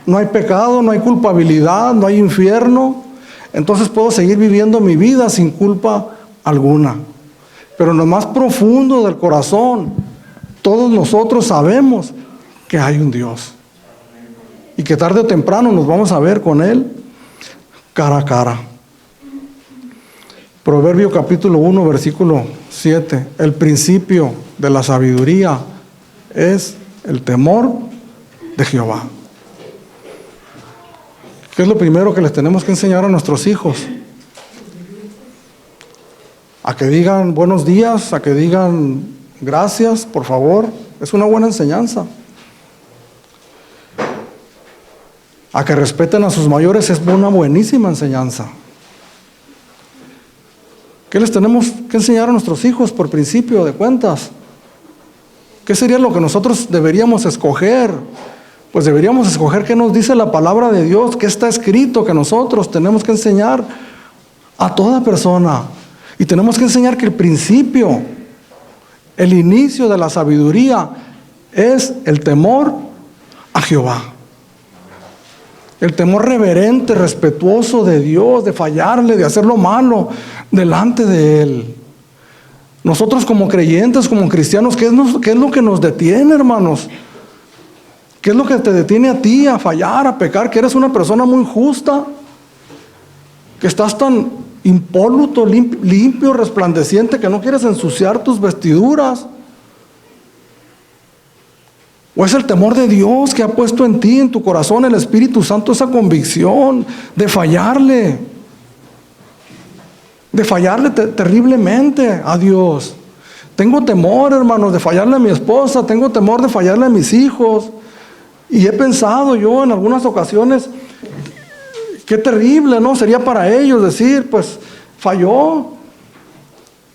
no hay pecado, no hay culpabilidad, no hay infierno, entonces puedo seguir viviendo mi vida sin culpa alguna. Pero en lo más profundo del corazón, todos nosotros sabemos que hay un Dios y que tarde o temprano nos vamos a ver con Él cara a cara. Proverbio capítulo 1, versículo 7. El principio de la sabiduría es el temor de Jehová. ¿Qué es lo primero que les tenemos que enseñar a nuestros hijos? A que digan buenos días, a que digan gracias, por favor. Es una buena enseñanza. A que respeten a sus mayores es una buenísima enseñanza. ¿Qué les tenemos que enseñar a nuestros hijos por principio de cuentas? ¿Qué sería lo que nosotros deberíamos escoger? Pues deberíamos escoger qué nos dice la palabra de Dios, qué está escrito que nosotros tenemos que enseñar a toda persona. Y tenemos que enseñar que el principio, el inicio de la sabiduría es el temor a Jehová. El temor reverente, respetuoso de Dios, de fallarle, de hacer lo malo delante de Él. Nosotros como creyentes, como cristianos, ¿qué es lo que nos detiene, hermanos? ¿Qué es lo que te detiene a ti a fallar, a pecar? Que eres una persona muy justa, que estás tan impoluto, limpio, resplandeciente, que no quieres ensuciar tus vestiduras. ¿O es el temor de Dios que ha puesto en ti, en tu corazón, el Espíritu Santo, esa convicción de fallarle terriblemente a Dios? Tengo temor, hermanos, de fallarle a mi esposa, tengo temor de fallarle a mis hijos. Y he pensado yo en algunas ocasiones, qué terrible, ¿no? Sería para ellos decir, pues, falló.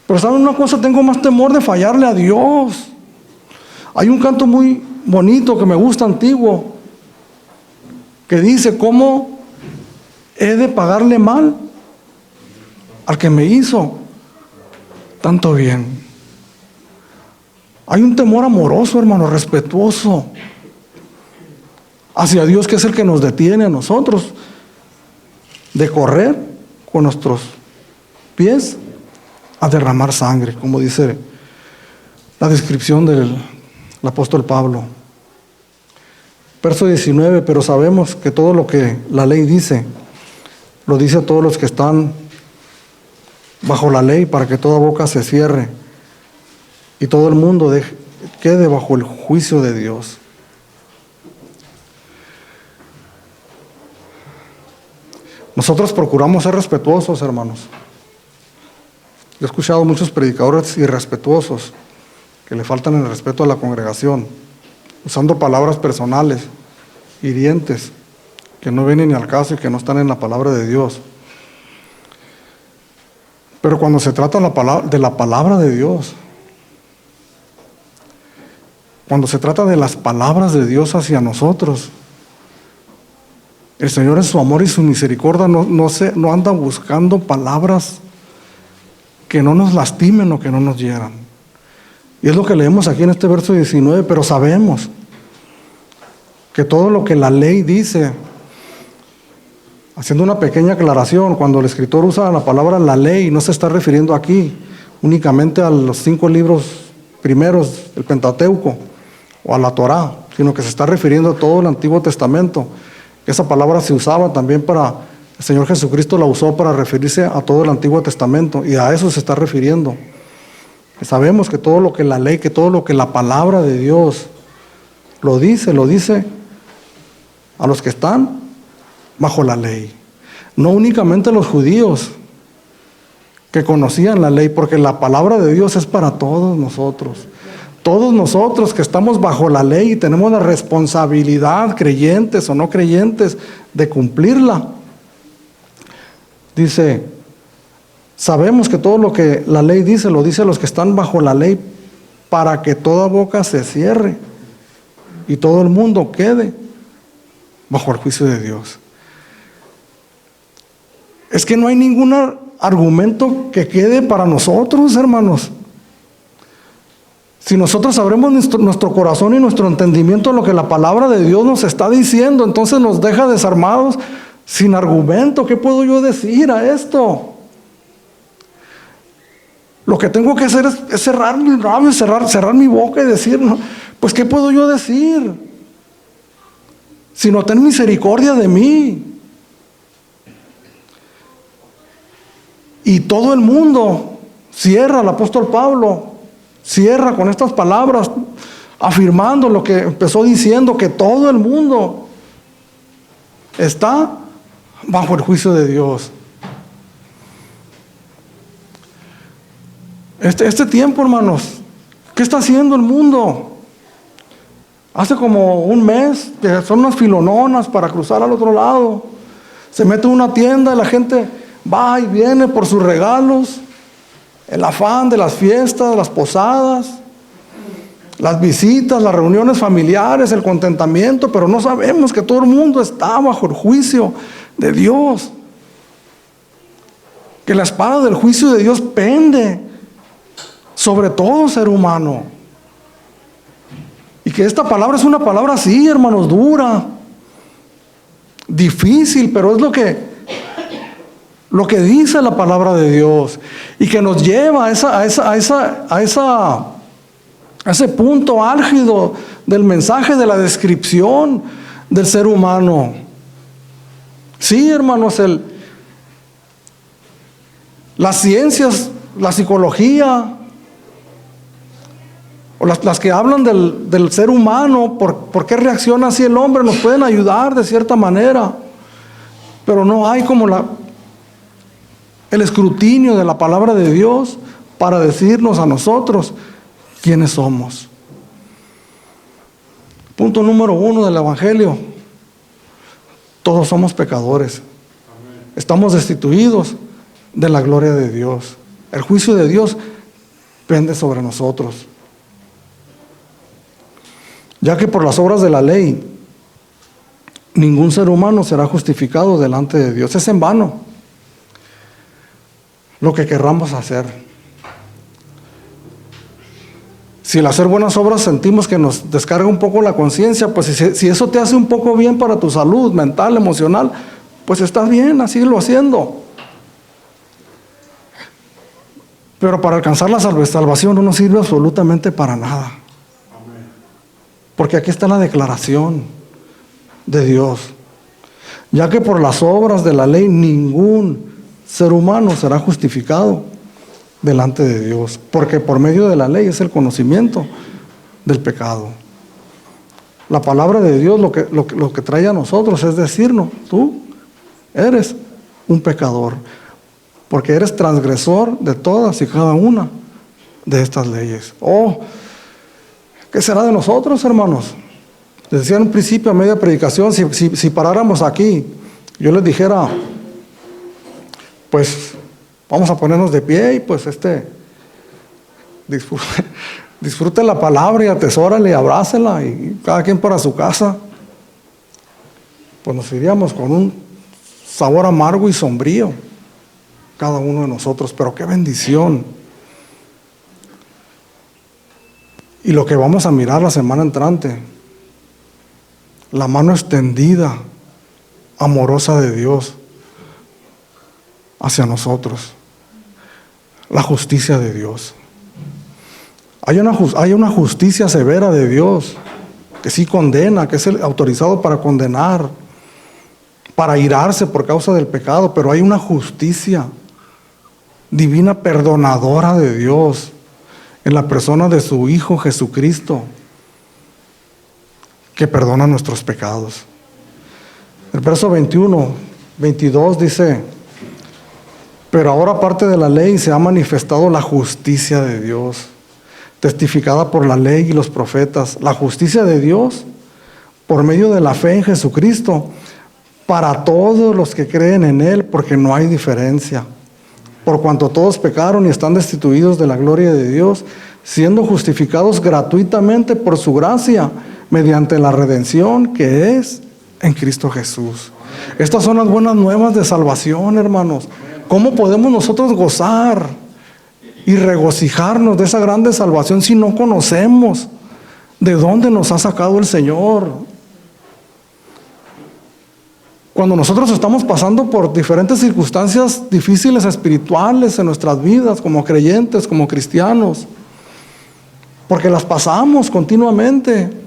Pero ¿saben una cosa? Tengo más temor de fallarle a Dios. Hay un canto muy bonito que me gusta, antiguo, que dice: ¿cómo he de pagarle mal al que me hizo tanto bien? Hay un temor amoroso, hermano, respetuoso hacia Dios, que es el que nos detiene a nosotros de correr con nuestros pies a derramar sangre, como dice la descripción del apóstol Pablo. Verso 19: pero sabemos que todo lo que la ley dice, lo dice a todos los que están bajo la ley, para que toda boca se cierre y todo el mundo quede bajo el juicio de Dios. Nosotros procuramos ser respetuosos, hermanos. He escuchado muchos predicadores irrespetuosos que le faltan el respeto a la congregación, usando palabras personales, hirientes, que no vienen ni al caso y que no están en la palabra de Dios. Pero cuando se trata de la palabra de Dios, cuando se trata de las palabras de Dios hacia nosotros, el Señor en su amor y su misericordia no anda buscando palabras que no nos lastimen o que no nos hieran. Y es lo que leemos aquí en este verso 19: pero sabemos que todo lo que la ley dice, haciendo una pequeña aclaración, cuando el escritor usa la palabra la ley, no se está refiriendo aquí únicamente a los 5 libros primeros del Pentateuco o a la Torá, sino que se está refiriendo a todo el Antiguo Testamento. Esa palabra se usaba también el Señor Jesucristo la usó para referirse a todo el Antiguo Testamento, y a eso se está refiriendo. Sabemos que todo lo que la ley, que todo lo que la palabra de Dios lo dice a los que están bajo la ley. No únicamente los judíos que conocían la ley, porque la palabra de Dios es para todos nosotros. Todos nosotros que estamos bajo la ley y tenemos la responsabilidad, creyentes o no creyentes, de cumplirla. Dice: sabemos que todo lo que la ley dice, lo dice a los que están bajo la ley, para que toda boca se cierre y todo el mundo quede bajo el juicio de Dios. Es que no hay ningún argumento que quede para nosotros, hermanos. Si nosotros abrimos nuestro corazón y nuestro entendimiento a lo que la palabra de Dios nos está diciendo, entonces nos deja desarmados, sin argumento. ¿Qué puedo yo decir a esto? Lo que tengo que hacer es cerrar mis labios, cerrar mi boca y decir, no, pues ¿qué puedo yo decir? Sino ten misericordia de mí. Y todo el mundo cierra, el apóstol Pablo cierra con estas palabras, afirmando lo que empezó diciendo, que todo el mundo está bajo el juicio de Dios. Este tiempo, hermanos, ¿qué está haciendo el mundo? Hace como un mes, que son unas filononas para cruzar al otro lado. Se mete en una tienda y la gente va y viene por sus regalos. El afán de las fiestas, las posadas, las visitas, las reuniones familiares, el contentamiento, pero no sabemos que todo el mundo está bajo el juicio de Dios. Que la espada del juicio de Dios pende sobre todo ser humano. Y que esta palabra es una palabra así, hermanos, dura, difícil, pero es lo que dice la palabra de Dios, y que nos lleva a ese punto álgido del mensaje, de la descripción del ser humano. Sí, hermanos, Las ciencias, la psicología, o las que hablan del ser humano, por qué reacciona así el hombre, nos pueden ayudar de cierta manera, pero no hay como el escrutinio de la palabra de Dios para decirnos a nosotros quiénes somos. Punto número 1 del Evangelio: todos somos pecadores. Estamos destituidos de la gloria de Dios. El juicio de Dios pende sobre nosotros, ya que por las obras de la ley ningún ser humano será justificado delante de Dios. Es en vano lo que querramos hacer. Si al hacer buenas obras sentimos que nos descarga un poco la conciencia, pues si eso te hace un poco bien para tu salud mental, emocional, pues estás bien, síguelo haciendo. Pero para alcanzar la salvación no nos sirve absolutamente para nada. Porque aquí está la declaración de Dios: ya que por las obras de la ley ningún ser humano será justificado delante de Dios, porque por medio de la ley es el conocimiento del pecado. La palabra de Dios lo que trae a nosotros es decirnos: tú eres un pecador, porque eres transgresor de todas y cada una de estas leyes. ¿Qué será de nosotros, hermanos? Les decía en un principio, a media predicación, si paráramos aquí, yo les dijera, pues vamos a ponernos de pie y pues disfrute la palabra y atesórala y abrácela, y cada quien para su casa, pues nos iríamos con un sabor amargo y sombrío, cada uno de nosotros. Pero qué bendición. Y lo que vamos a mirar la semana entrante: la mano extendida, amorosa de Dios hacia nosotros. La justicia de Dios. Hay una justicia severa de Dios que sí condena, que es el autorizado para condenar, para irarse por causa del pecado, pero hay una justicia divina perdonadora de Dios en la persona de su Hijo Jesucristo, que perdona nuestros pecados. El verso 22 dice: pero ahora, aparte de la ley, se ha manifestado la justicia de Dios, testificada por la ley y los profetas, la justicia de Dios por medio de la fe en Jesucristo, para todos los que creen en Él, porque no hay diferencia. Por cuanto todos pecaron y están destituidos de la gloria de Dios, siendo justificados gratuitamente por su gracia, mediante la redención que es en Cristo Jesús. Estas son las buenas nuevas de salvación, hermanos. ¿Cómo podemos nosotros gozar y regocijarnos de esa grande salvación si no conocemos de dónde nos ha sacado el Señor? Cuando nosotros estamos pasando por diferentes circunstancias difíciles espirituales en nuestras vidas, como creyentes, como cristianos, porque las pasamos continuamente.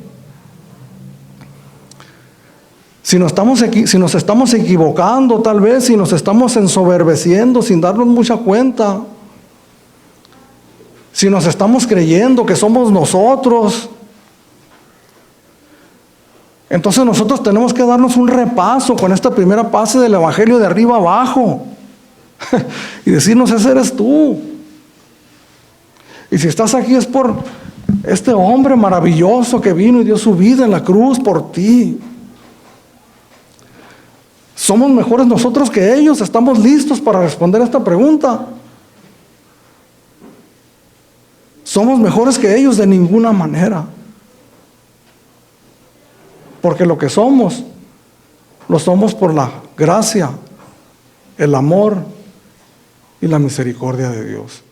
Si nos estamos equivocando, tal vez, si nos estamos ensoberbeciendo sin darnos mucha cuenta, si nos estamos creyendo que somos nosotros, entonces nosotros tenemos que darnos un repaso con esta primera parte del Evangelio de arriba abajo y decirnos: ese eres tú. Y si estás aquí es por este hombre maravilloso que vino y dio su vida en la cruz por ti. ¿Somos mejores nosotros que ellos? ¿Estamos listos para responder a esta pregunta? ¿Somos mejores que ellos? De ninguna manera. Porque lo que somos, lo somos por la gracia, el amor y la misericordia de Dios.